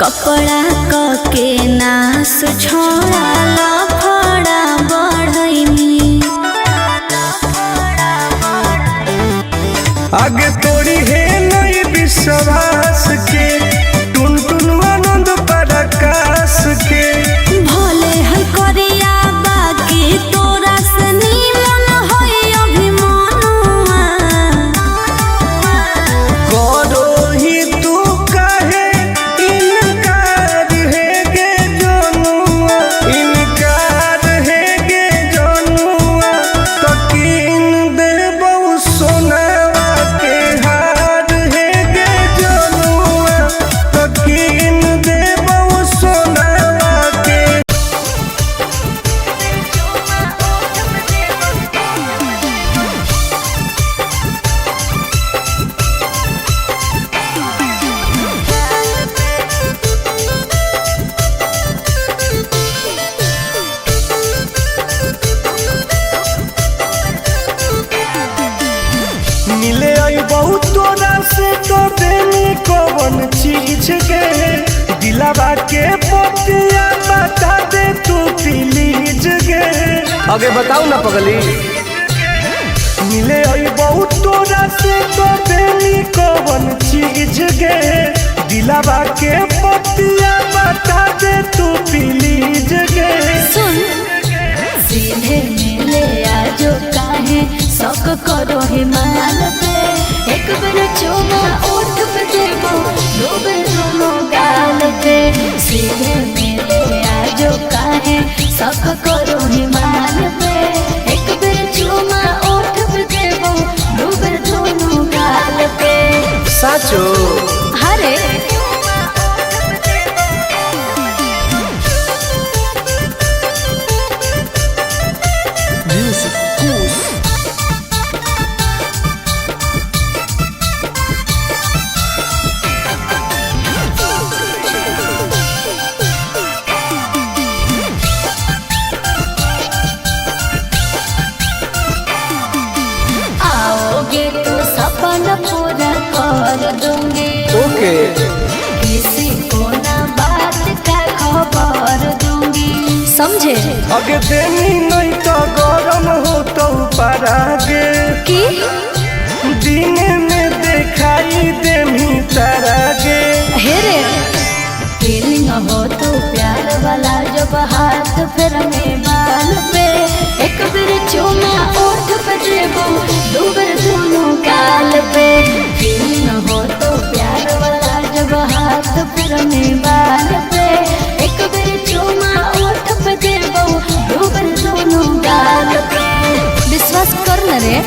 कपड़ा के नाश छोड़ा लफड़ा बढ़ैनी आगे तोड़ी है नई विश्वास के टुन टुन आनंद पराकाश के भले है करिया बाकी तोरा से नीमन है अभिमानुआ करो ही तू काहे इनकार है गे जनुआ इनकार है गे जनुआ तो किन देबौ सोनावा के हार है गे जनुआ तो किन देबौ सोनावा के मिले आई बहुत तोरा से तो देनी कौन चीज के दिलावा के पतिया बता दे तू प्लीज गे आगे बताओ ना पगली मिले आई बहुत तोरा से तो देनी कौन चीज गे दिलावा के पतिया बता दे तू प्लीज गे सुन सीधे मिले आजो काहे शौक करो हिमाल पे एक बार चुमा ओठ पे देबो दो बार दोनों गाल पे सीधे मिले आजो काहे शौक करो हिमाल पे एक बार चुमा ओठ पे देबो दो बार दोनों गाल पे साचो हरे आओगे तो सपना पूरा कर दूंगी ओके किसी को ना बात का खबर दूंगी समझे आगे देनी नहीं तो गरम हो तो परागे कि दिन में दिखाई देनी तरागे हेरे फीलिंग हो तो प्यार वाला जब हाथ फिर में बाल पे एक बार चुमा ओठ पे देबो दो बार दोनों गाल पे फीलिंग हो तो प्यार वाला जब हाथ फिर में बाल पे एक बार चुमा ओठ पे देबो दो बार दोनों गाल पे विश्वास कर न रे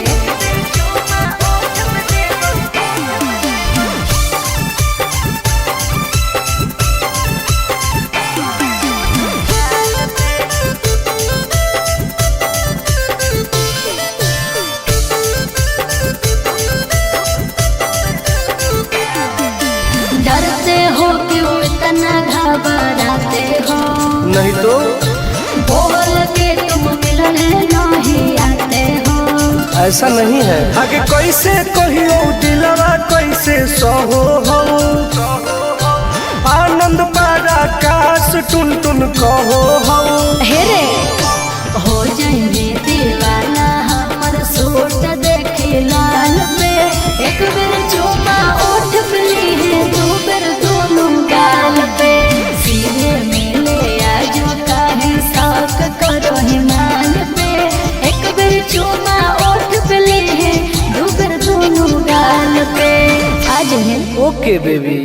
डरते हो क्यों इतना घबराते हो नहीं तो बोल के तुम मिलने नहीं आते हो ऐसा नहीं है आगे कैसे कहियो दिलवा कैसे सहो हो आनंद पराकाश टुन टुन कहो हो हेरे हो जाएंगे दीवाना हमर सूट देखे लाल पे एक बार चुमा ओठ पे ली दो बार दोनों गाल पे सीधे मिले आजो काहे शौक करो हिमाल पे एक बार चुमा ओठ पे ली दो बार दोनों गाल पे आज है ओके बेबी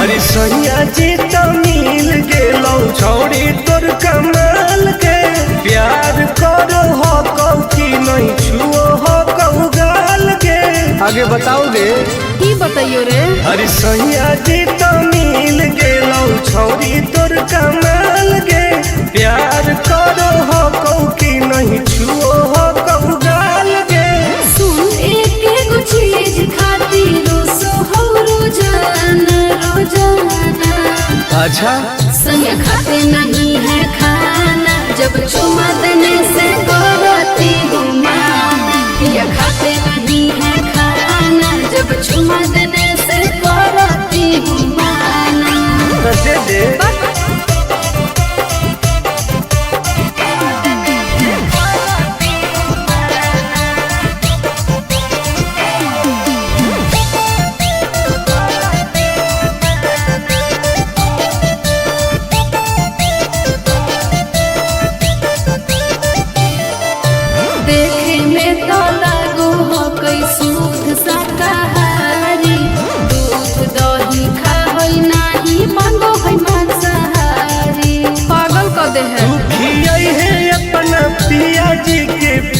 अरे सैया जी तो मिल गेलौ छौड़ी तोर कमाल के प्यार करो हो कौ की नहीं छुओ हो कौ गाल के आगे बताओगे की बताइयो रे अरे सैया जी तो मिल गेलौ छौड़ी तोर कमाल के प्यार करो हो कौ की नहीं छुओ हो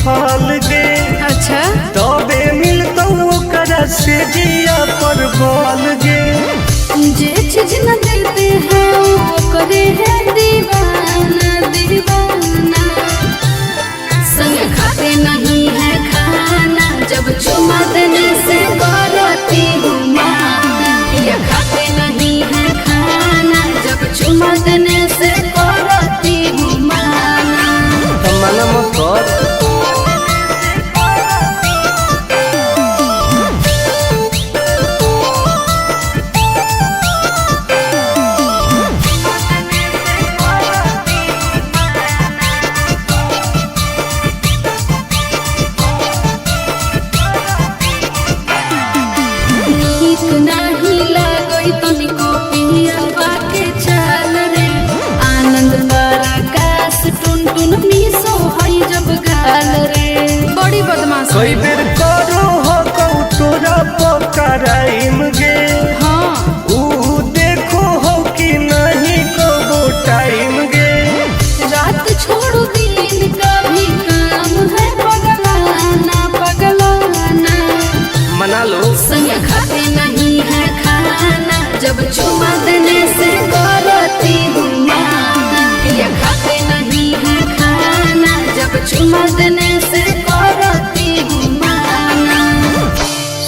फल गे। अच्छा तबे मिलतौ ओकरा से जिया पर बल गे। जे चीज न देते हैं वो करे है दीवाना दीवाना। संग खाते नहीं है खाना जब चुमा देने से करती हूँ माना। ये खाते नहीं है खाना जब चुमा देने से करती हूँ माना। मना मत कर। बड़ी बदमाश कई बेर करो हो कहू तोरा पकड़ाइम गे। हाँ ऊ देखो हो कि नहीं कबो टाइम गे। रात छोड़ो दिन का भी काम है पगलाना पगलाना। मना लो संग खाते नहीं है खाना जब चुमा देने से करती हूँ माना। ये खाते नहीं है खाना जब चुमा देने से करती हूँ माना।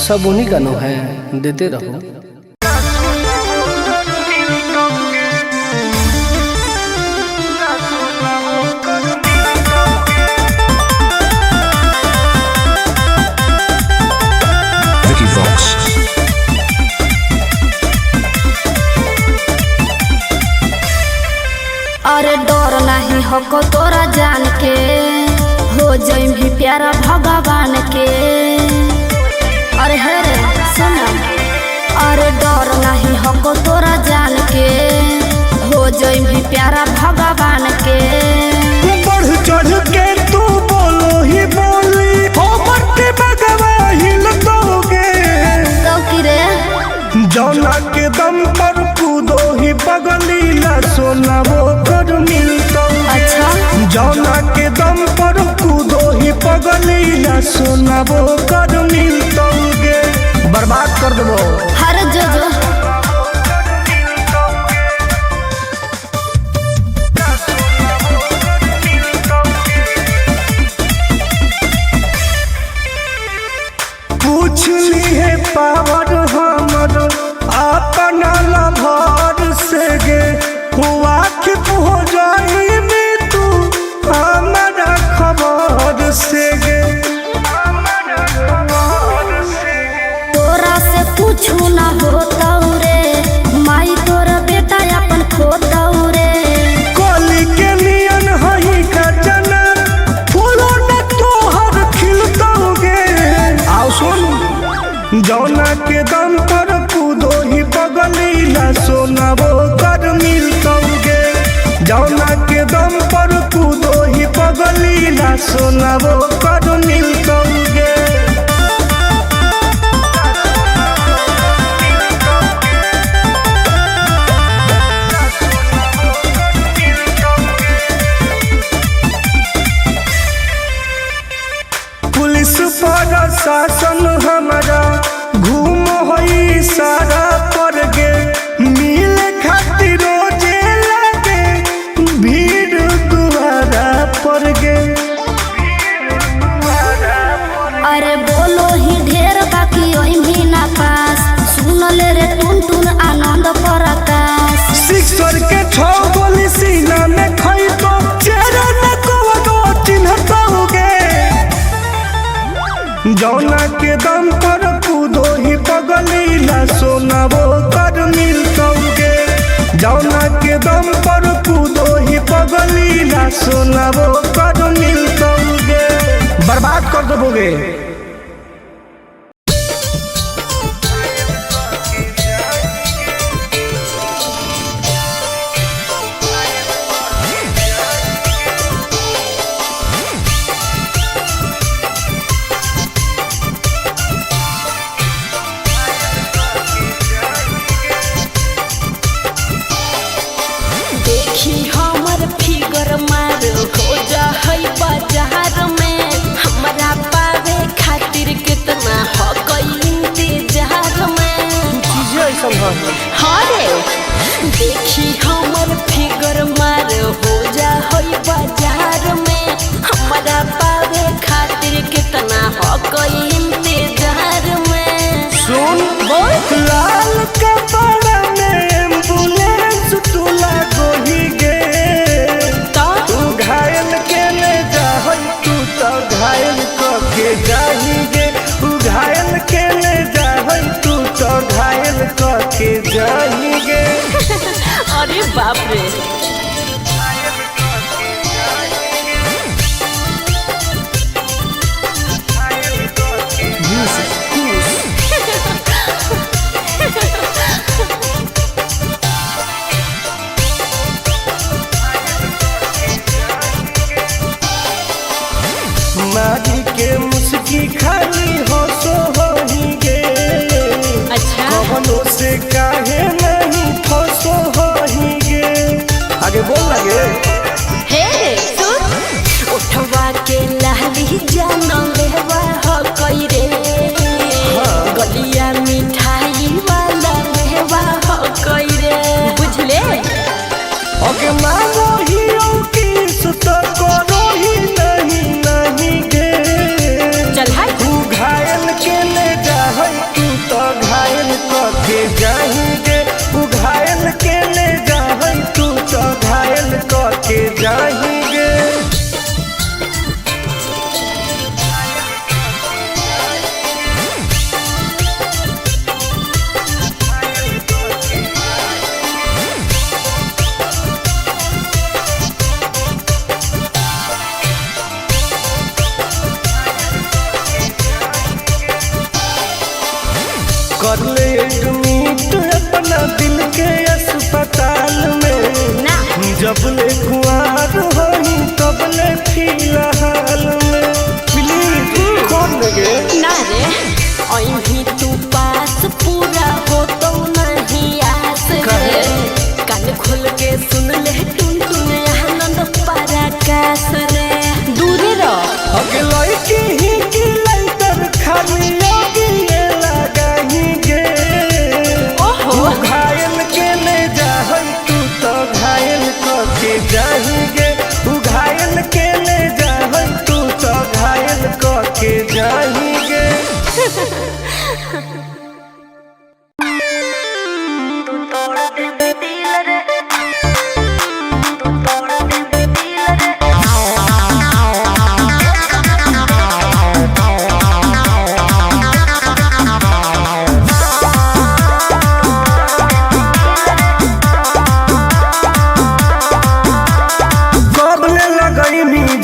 सब उन्हीं का नो है, देते रहो। अरे डर नहीं हको तोरा जान के हो जाई भी प्यारा भगवान के। अरे हे रे सुना अरे डर नहीं हको तोरा जान के हो जाई भी प्यारा भगवान के। बढ़ चढ़ के तू बोलो ही बोली हो बढ़ते भगवा हिल दोगे। तो की रे जौना के दम पर कूदो ही पगलीला सोना वो कर मिलतो। अच्छा जौना के दम पर कूदो ही पगलीला सोना वो कर मिलतो गे। बर्बाद कर देबो हर जो जो पूछ ली है पावर हमर अपना लभर से गे। हुआ कि हो जाई में तू हमारा खबर से गे। तोरा से पूछू ना होता रे माई तोरा बेटा अपन खोता रे। कली के नियन हई का जना फूलो न तोहर खिलतोगे। आओ सुन जौना के दम पर कूदो ही पगलीला सोना वो कर मिलतोगे। जौना के दम पर कूदो ही पगलीला सोना वो कर मिलतोगे। पुलिस प्रशासन हमारा घूम होई सारा पर गे। मिल खातिर रोजे लगे भीड़ दुआरा पर गे। अरे बोलो ही ढेर बाकी ओई भी ना पास सुन ले रे टुन टुन आनंद प्रकाश। सिक्सर के 6 गोली सीना में खई तो चेहरा न को चिन्हतोगे। जौना के दम पर कूदो ही पगलीला सोना वो कर मिलतोगे। जौना के दम पर कूदो ही पगलीला सोना वो कर मिलतोगे। बर्बाद कर दोगे। देखी हमर फिगर मार हो जा है खातिर कितना हो कोई इंतजार में। सुन बोल लाल कपड़ा में एम्बुलेंस तू लागोही गे तो तू घायल के ले जाहई तू तो घायल के जाही गे तू घायल के ले जाहई तू तो घायल के जाही गे अरे बाप रे मारी के मुस्की खाली हो सो होही गे अच्छा कवनो से काहे नहीं फसो होही गे आगे बोल लगे हे सुन उठवा के लहली जानो लेवा हो कोई रे गलिया मिठाई वाला लेवा हो कोई रे बुझले ओके मांगो ही किस तो करो ही नहीं गे चल हाय तू घायल के ले जाहई तू तो घायल के जाही गे तू घायल के ले जाहई तू तो घायल के जाही गे कर ले एडमिट अपना दिल के अस्पताल में ना जब ले कुआर होही तब ले फिलहाल में प्लीज कौन लगे ना रे अहीं तू पास पूरा हो तो नहीं आस रे कान खोल के सुन ले टुन टुन आनंद पराकाश रे दूर रह अगे लड़की ही की लइटर खाली योगी ये लगाही गे ओहो तू घायल के ले जाहई तू तो घायल के जाही गे तू घायल के ले जाहई तू तो घायल के जाही गे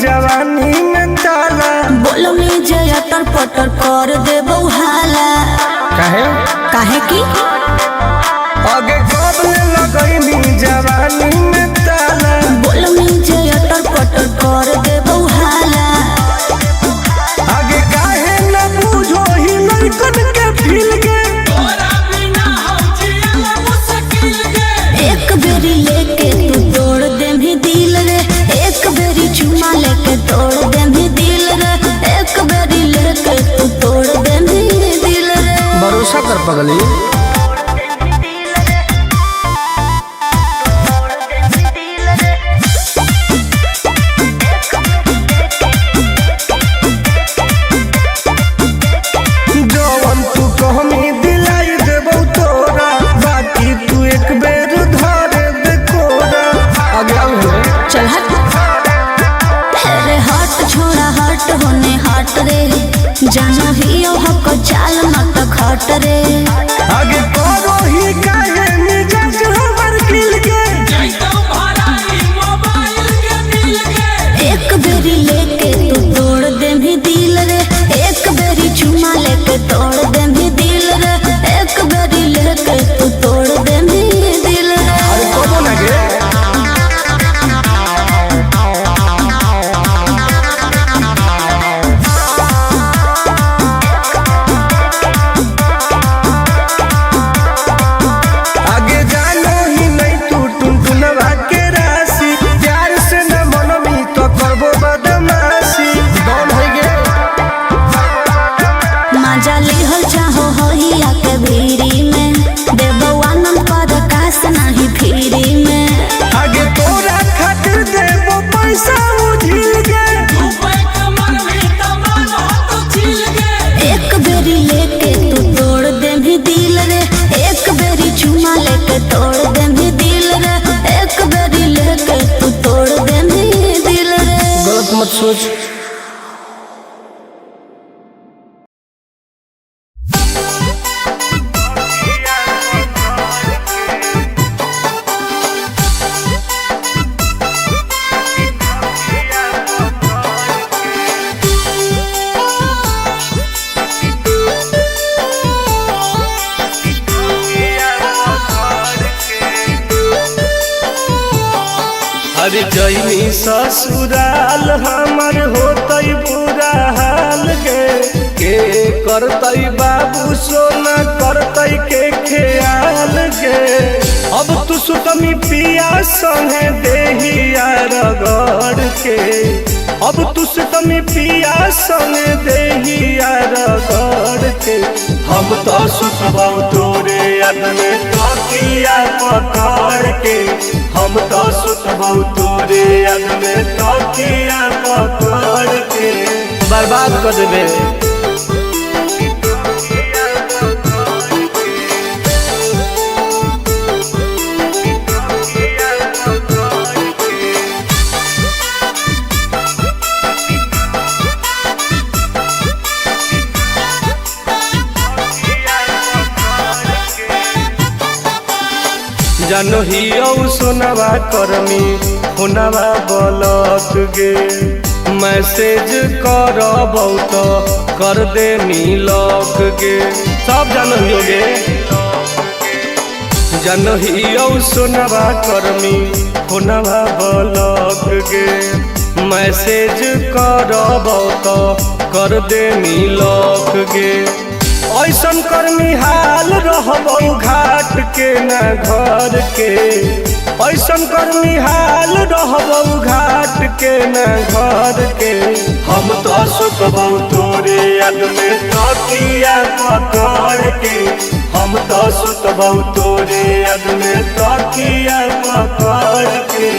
जवानी में ताला बोलो में जया तर पटर कर दे बउहाला काहे काहे की आगे कब लगई जवानी में ताला बोलो में जया तर पटर कर दे बउहाला आगे काहे न बुझो ही लड़कन के फील के तोरा बिना हम जियला मुश्किल गे एक बेरी लेके तू तोड़ दे भी दिल रे एक बेरी चुमा लेके तोड़ दे भी दिल रे एक बेरी लेके तू तोड़ दे भी दिल रे भरोसा कर पगली जवन तू कहमी दिलाई देबो तोरा बाकी तू एक बेर धरे दे कोरा आगे चल हट अरे हट छोड़ा हट होने हट रे जानो ही हक चाल मत खट रे आगे करो ही काहे मिजाज हमर खिल के जैतो भराई मोबाइल के दिल गे एक बेरी लेके तू तोड़ दे भी दिल रे एक बेरी चुमा लेके तोड़ दे भी दिल रे एक बेरी लेके तू तोड़ दे भी दिल रे अरे कबो ना गे जैनी ससुराल हमर होतई बुरा हाल गे के करतई बाबू सोना करतई के ख्याल गे। अब तू सुतमी पिया संगे देहिया रगड़ के, अब तू सुतमी पिया संगे देहिया रगड़ के। हम तो सुतबौ तोरे याद में तकिया पकड़ के, हम तो सुतबौ तोरे याद में तकिया पकड़ के। बर्बाद कर देबे। जानो ही सोनवा करमी फोनवा बलक गे, मैसेज करबौ तो कर दे मिलक गे। सब जानो ही गे, जानो ही सोनवा करमी फोनवा बलक गे, मैसेज करबौ तो कर दे मिलक गे। ऐसन कर्मी हाल रहबौ घाट के न घर के, ऐसन कर्मी हाल रहबौ घाट के न घर के। हम तो सुतबौ तोरे याद में तकिया पकड़ के, हम तो सुतबौ तोरे याद में तकिया पकड़ के।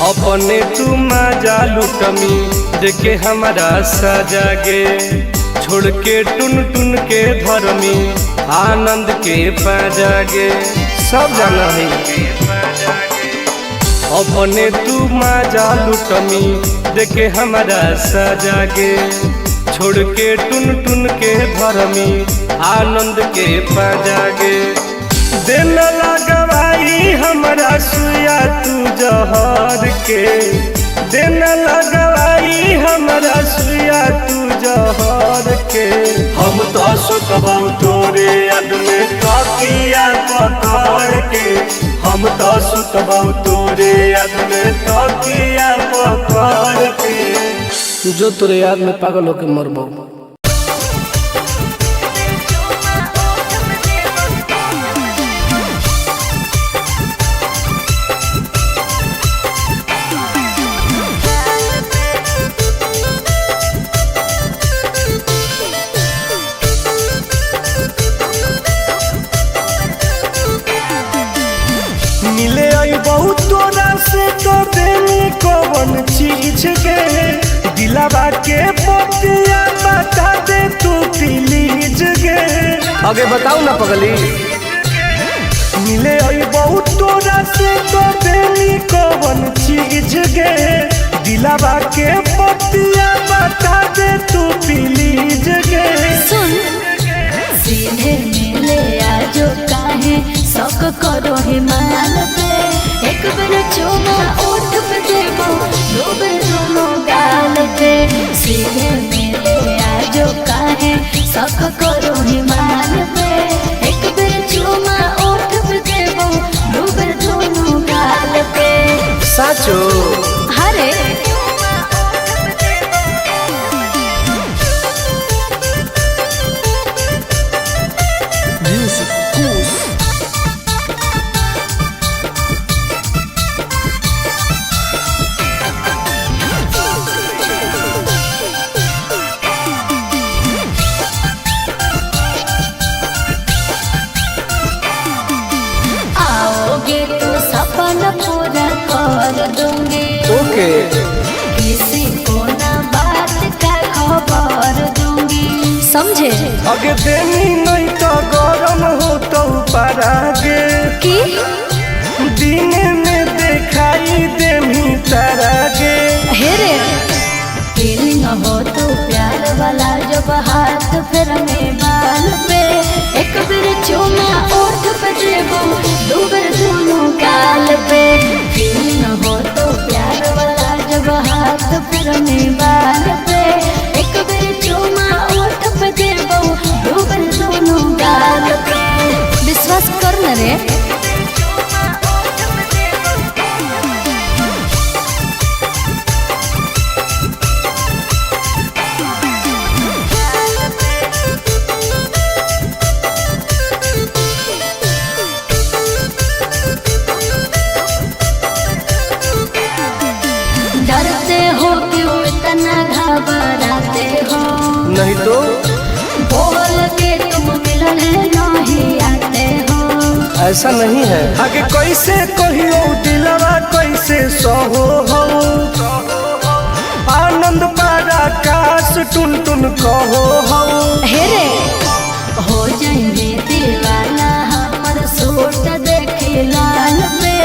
अपने तू मजा लुटमी देखे हमारा सजा गे, छोड़ के टुन टुन के धर्मी आनंद के पाजा गे। सब जाना है अपने तू मजा लुटमी देखे हमारा सजा गे, छोड़ के टुन टुन के धर्मी आनंद के पाजा गे। दिन लगवाई हमरा सुया तू जहर के, दिन लगवाई हमरा सुया तू जहर के। हम तो सुतबौ तोरे याद में तकिया पकड़ के, हम तो सुतबौ तोरे याद में तकिया पकड़ के। जो तोरे याद में पागल होके मरबौ। मिले आई बहुत तोरा से तो देनी कौन चीज गे, दिलावा के पतिया बता दे तू प्लीज गे। आगे बताओ ना पगली। मिले आई बहुत तोरा से तो देनी कौन चीज गे, दिलावा के पतिया बता दे तू प्लीज गे। सुन सीधे मिले आजो काहे शौक करो हिमाल पे, एक बेर चुमा ओठ पे देबो दो बेर दोनों गाल पे। सीधे मिले आजो काहे शौक करो हिमाल पे, एक बेर चुमा ओठ पे देबो दो बेर दोनों गाल पे। साचो हरे पूरा कर दूंगी। ओके किसी को ना बात का खबर दूंगी, समझे? आगे देनी नहीं तो गरम हो तो परागे कि दिन में दिखाई देमी तारागे। हेरे फीलिंग हो तो प्यार वाला जब हाथ फिर में बाल पे, नहीं तो बोल के तुम मिलने नहीं आते हो। ऐसा नहीं है। आगे कैसे कहियो दिलवा कैसे सहो हो, आनंद पारा काश टुन टुन कहो हो। हेरे हो जाएंगे दीवाना हमर सूट देखे लाल पे,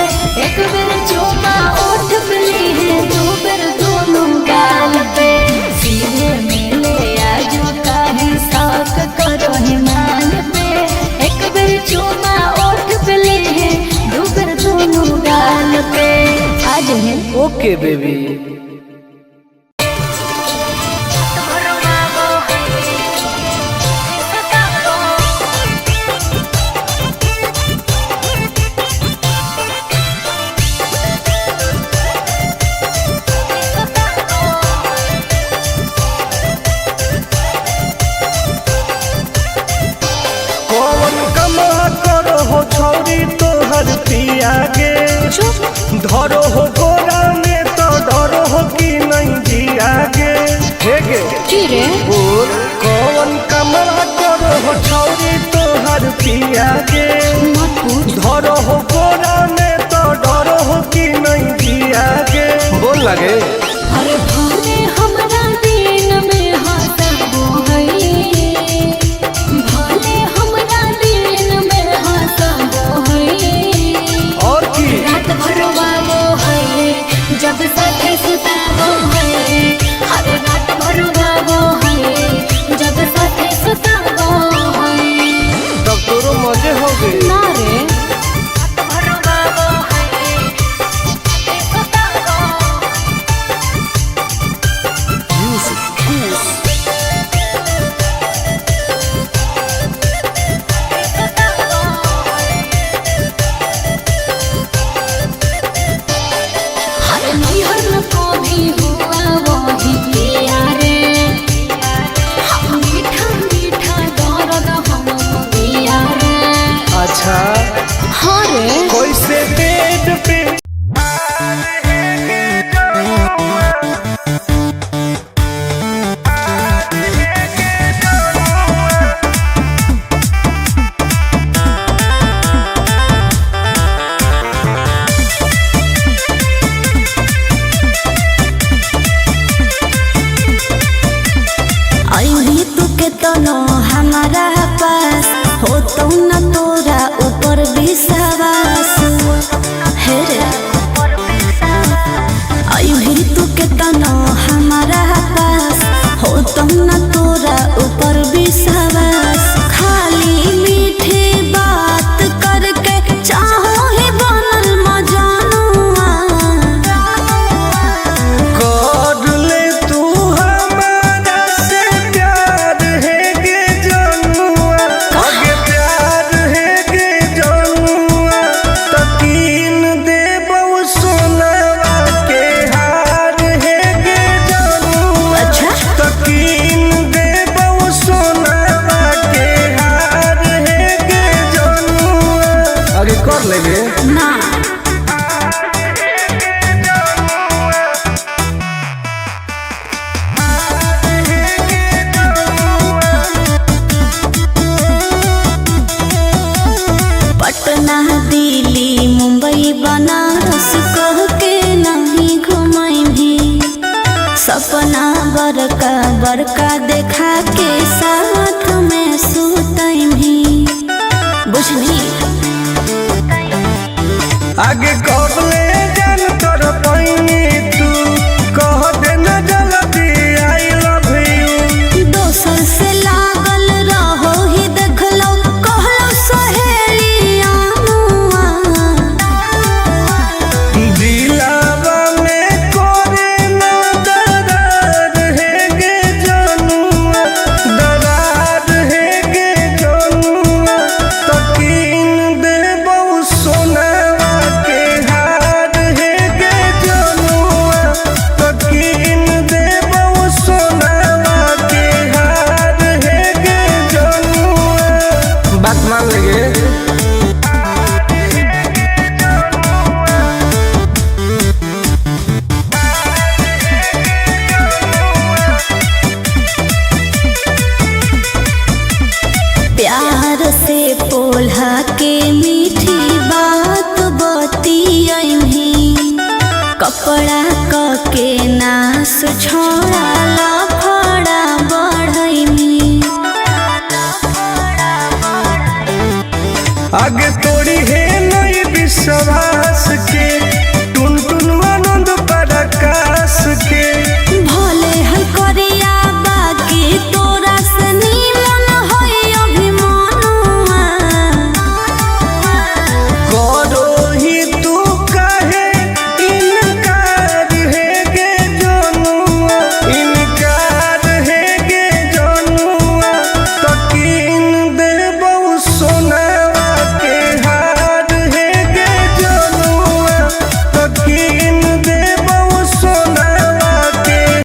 एक बेर चुमा ओठ पे ली दो बेर दोनों गाल पे। सीधे मिले आज काहे शौक करो हिमाल पे, एक बेर चुमा ओठ पे ली दो बेर दोनों गाल पे। आज है ओके बेबी। धरो हो गोरा में तो डरो हो कि नहीं जिया गे। हेगे रे बोल कौन कमरा करो हो छौरी तोहर पिया गे। धरो हो गोरा में तो डरो हो कि नहीं जिया गे। बोल लगे अरे भले हमरा दिन में हंसबो है, भले हमरा दिन में हंसबो है। और की रात भर वाबो है जब साथे सुताबो है, हर रात भर वाबो है जब साथे सुताबो है। तब तोरो मजे हो गए ना रे रात भर वाबो है सुताबो। हर नैहर को भी हुआ वही किया रे, हम मीठा मीठा दर्द हम दिया रे। अच्छा हाँ रे कैसे पेट पे अभी तू के तनो हमारा पास हो तो न तोरा ऊपर विश्वास। हे रे अभी तू के तनो हमारा पास हो तो न तोरा ऊपर विश्वास। खाली मीठे बात करके चाहो ही बनल मजानुआ। कर ले तू हमारा से प्यार है गे जनुआ। आगे प्यार है गे जनुआ। तकीन देबो सोनावा के हार है गे जनुआ। अच्छा तकीन देबो सोनावा के हार है गे जनुआ। आगे कर लेगे ना पटना दिल्ली मुंबई बनारस कह के नहीं घुमाई भी, सपना बड़का बड़का देखा के साथ में सुतई भी। बुझली आगे कब ले जान तोर पैनी तू कह देना जल्दी आई लव यू। दोसर से लागल रहो ही देखलो कहलो सहेलियानुआ। दिलावा में कोरे ना दरार है गे जनुआ। दरार है गे जनुआ। तकीन देबो सोनावा के हार कपड़ा के नास छोड़ा लफड़ा बढ़ैनी। आगे